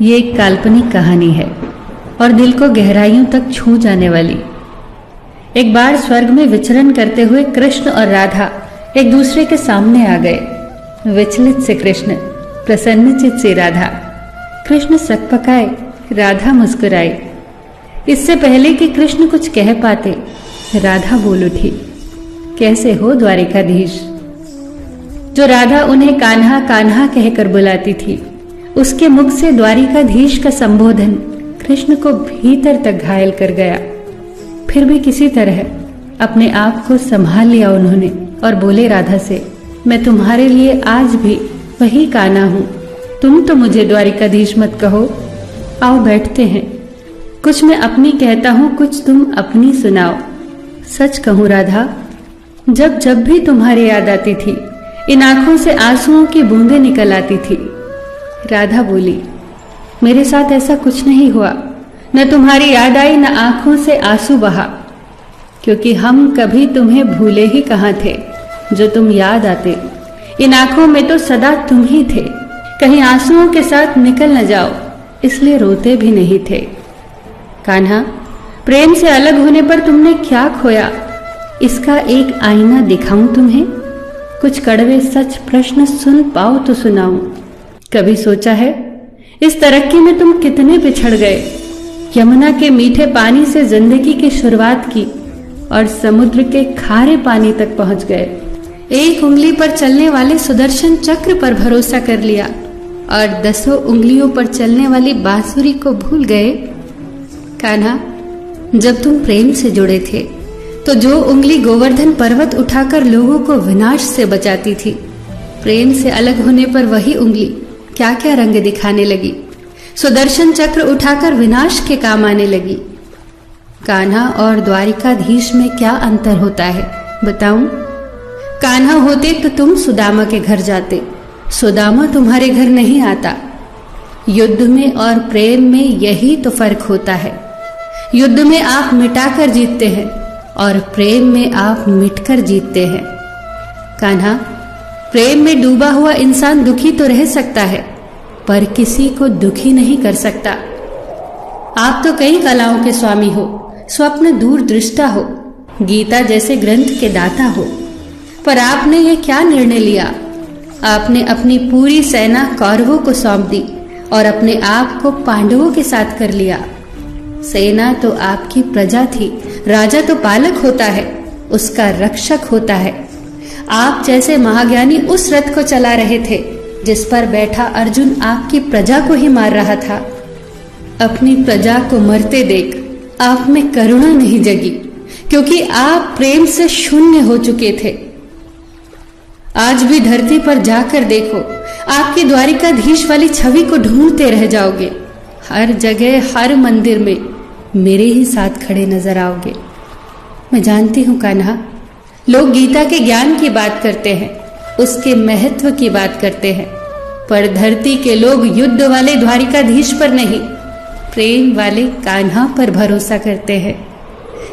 ये एक काल्पनिक कहानी है और दिल को गहराइयों तक छू जाने वाली। एक बार स्वर्ग में विचरण करते हुए कृष्ण और राधा एक दूसरे के सामने आ गए। विचलित से कृष्ण, प्रसन्नचित से राधा। कृष्ण सकपकाए, राधा मुस्कुराई। इससे पहले कि कृष्ण कुछ कह पाते, राधा बोल उठी, कैसे हो द्वारिकाधीश। जो राधा उन्हें कान्हा कान्हा कहकर बुलाती थी, उसके मुख से द्वारिकाधीश का संबोधन कृष्ण को भीतर तक घायल कर गया। फिर भी किसी तरह अपने आप को संभाल लिया उन्होंने और बोले राधा से, मैं तुम्हारे लिए आज भी वही कान्हा हूं। तुम तो मुझे द्वारिकाधीश मत कहो। आओ बैठते हैं। कुछ मैं अपनी कहता हूं, कुछ तुम अपनी सुनाओ। सच कहूं राधा, जब जब भी तुम्हारी याद आती थी, इन आंखों से आंसुओं की बूंदें निकल आती थी। राधा बोली, मेरे साथ ऐसा कुछ नहीं हुआ। न तुम्हारी याद आई, न आंखों से आंसू बहा, क्योंकि हम कभी तुम्हें भूले ही कहां थे। जो तुम याद आते, इन आंखों में तो सदा तुम ही थे। कहीं आंसुओं के साथ निकल न जाओ, इसलिए रोते भी नहीं थे। कान्हा, प्रेम से अलग होने पर तुमने क्या खोया, इसका एक आईना दिखाऊं तुम्हें। कुछ कड़वे सच प्रश्न सुन पाओ तो सुनाऊं। कभी सोचा है इस तरक्की में तुम कितने पिछड़ गए। यमुना के मीठे पानी से जिंदगी की शुरुआत की और समुद्र के खारे पानी तक पहुंच गए। एक उंगली पर चलने वाले सुदर्शन चक्र पर भरोसा कर लिया और 10 उंगलियों पर चलने वाली बांसुरी को भूल गए। कान्हा, जब तुम प्रेम से जुड़े थे तो जो उंगली गोवर्धन पर्वत उठाकर लोगों को विनाश से बचाती थी, प्रेम से अलग होने पर वही उंगली क्या क्या रंग दिखाने लगी। सुदर्शन चक्र उठाकर विनाश के काम आने लगी। कान्हा और द्वारिकाधीश में क्या अंतर होता है बताऊं? कान्हा होते तो तुम सुदामा के घर जाते, सुदामा तुम्हारे घर नहीं आता। युद्ध में और प्रेम में यही तो फर्क होता है। युद्ध में आप मिटाकर जीतते हैं और प्रेम में आप मिटकर जीतते हैं। कान्हा, प्रेम में डूबा हुआ इंसान दुखी तो रह सकता है, पर किसी को दुखी नहीं कर सकता। आप तो कई कलाओं के स्वामी हो, स्वप्न दूरदृष्टा हो, गीता जैसे ग्रंथ के दाता हो, पर आपने ये क्या निर्णय लिया? आपने अपनी पूरी सेना कौरवों को सौंप दी और अपने आप को पांडवों के साथ कर लिया। सेना तो आपकी प्रजा थी, राजा तो पालक होता है, उसका रक्षक होता है। आप जैसे महाज्ञानी उस रथ को चला रहे थे जिस पर बैठा अर्जुन आपकी प्रजा को ही मार रहा था। अपनी प्रजा को मरते देख आप में करुणा नहीं जगी, क्योंकि आप प्रेम से शून्य हो चुके थे। आज भी धरती पर जाकर देखो, आपकी द्वारिकाधीश वाली छवि को ढूंढते रह जाओगे। हर जगह, हर मंदिर में मेरे ही साथ खड़े नजर आओगे। मैं जानती हूं कान्हा, लोग गीता के ज्ञान की बात करते हैं, उसके महत्व की बात करते हैं, पर धरती के लोग युद्ध वाले द्वारिकाधीश पर नहीं, प्रेम वाले कान्हा पर भरोसा करते हैं।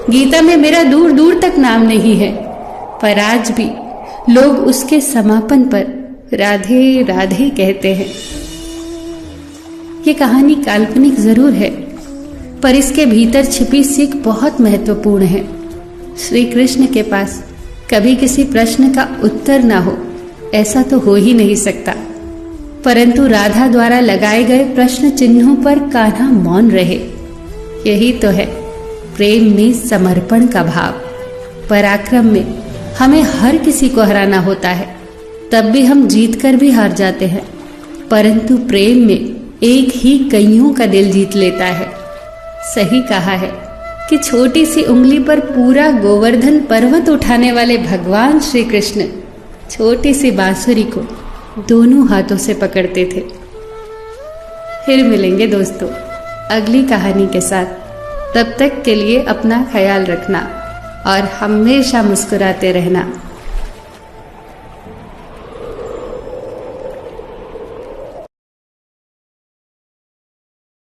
गीता में मेरा दूर दूर तक नाम नहीं है, पर आज भी लोग उसके समापन पर राधे राधे कहते हैं। ये कहानी काल्पनिक जरूर है, पर इसके भीतर छिपी सीख बहुत महत्वपूर्ण है। श्री कृष्ण के पास कभी किसी प्रश्न का उत्तर ना हो, ऐसा तो हो ही नहीं सकता, परंतु राधा द्वारा लगाए गए प्रश्न चिन्हों पर कान्हा मौन रहे। यही तो है प्रेम में समर्पण का भाव। पराक्रम में हमें हर किसी को हराना होता है, तब भी हम जीत कर भी हार जाते हैं, परंतु प्रेम में एक ही कईयों का दिल जीत लेता है। सही कहा है कि छोटी सी उंगली पर पूरा गोवर्धन पर्वत उठाने वाले भगवान श्री कृष्ण छोटी सी बांसुरी को दोनों हाथों से पकड़ते थे। फिर मिलेंगे दोस्तों अगली कहानी के साथ। तब तक के लिए अपना ख्याल रखना और हमेशा मुस्कुराते रहना।